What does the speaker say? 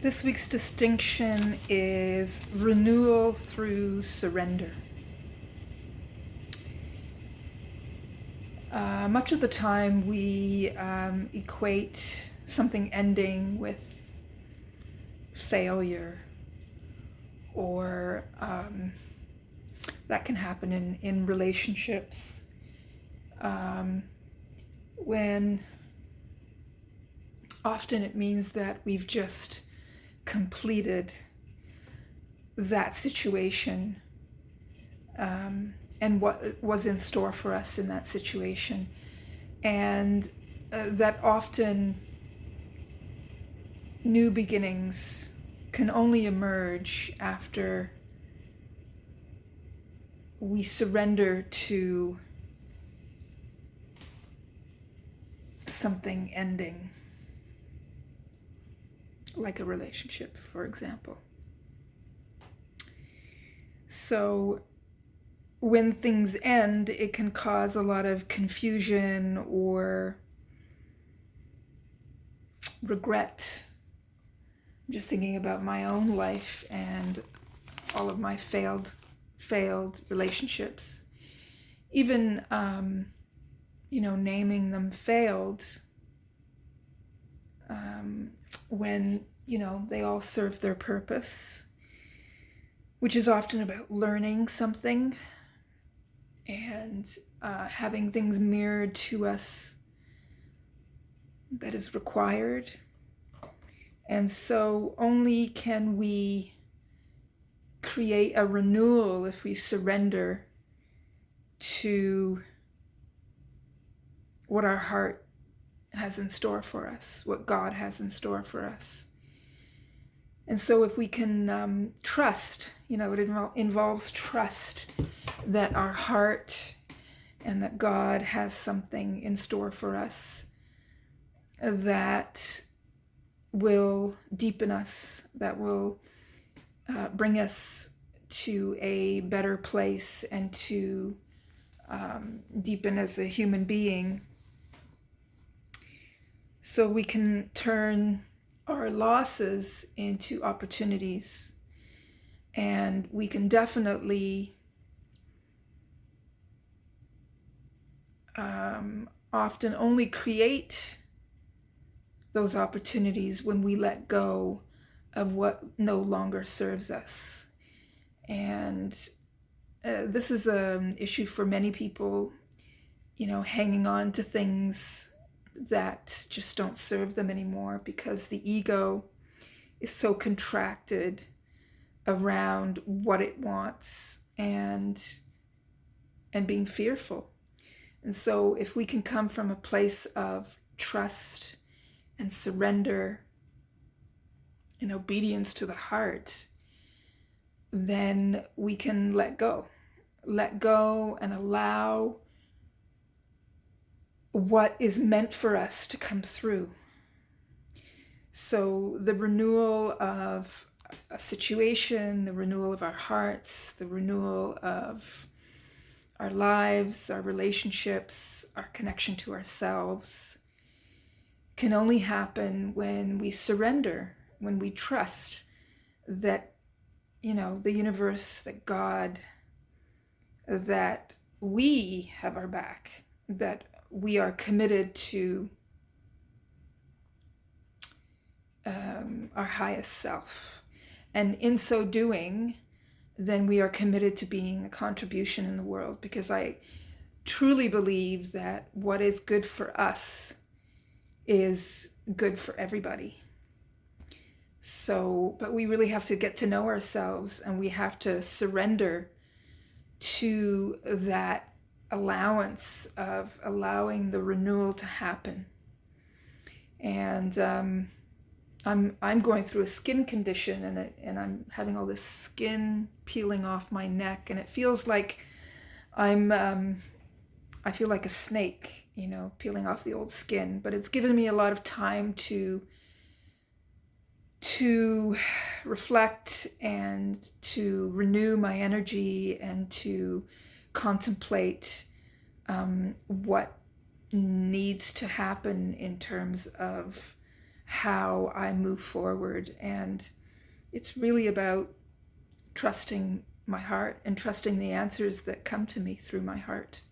This week's distinction is renewal through surrender. Much of the time we equate something ending with failure, or that can happen in relationships when often it means that we've just completed that situation and what was in store for us in that situation. And that often new beginnings can only emerge after we surrender to something ending, like a relationship, for example. So when things end, it can cause a lot of confusion or regret. I'm just thinking about my own life and all of my failed relationships. Even, naming them failed, when, they all serve their purpose, which is often about learning something and having things mirrored to us that is required. And so only can we create a renewal if we surrender to what our heart has in store for us, what God has in store for us. And so if we can trust, it involves trust that our heart and that God has something in store for us that will deepen us, that will bring us to a better place and to deepen as a human being. So we can turn our losses into opportunities, and we can definitely often only create those opportunities when we let go of what no longer serves us. And this is an issue for many people, hanging on to things that just don't serve them anymore because the ego is so contracted around what it wants and being fearful. And so if we can come from a place of trust and surrender and obedience to the heart, then we can let go and allow what is meant for us to come through. So the renewal of a situation, the renewal of our hearts, the renewal of our lives, our relationships, our connection to ourselves can only happen when we surrender, when we trust that, the universe, that God, that we have our back, that we are committed to our highest self. And in so doing, then we are committed to being a contribution in the world, because I truly believe that what is good for us is good for everybody. So, but we really have to get to know ourselves, and we have to surrender to that allowance of allowing the renewal to happen. And I'm going through a skin condition, and I'm having all this skin peeling off my neck, and it feels like I feel like a snake, peeling off the old skin. But it's given me a lot of time to reflect and to renew my energy and to contemplate what needs to happen in terms of how I move forward. And it's really about trusting my heart and trusting the answers that come to me through my heart.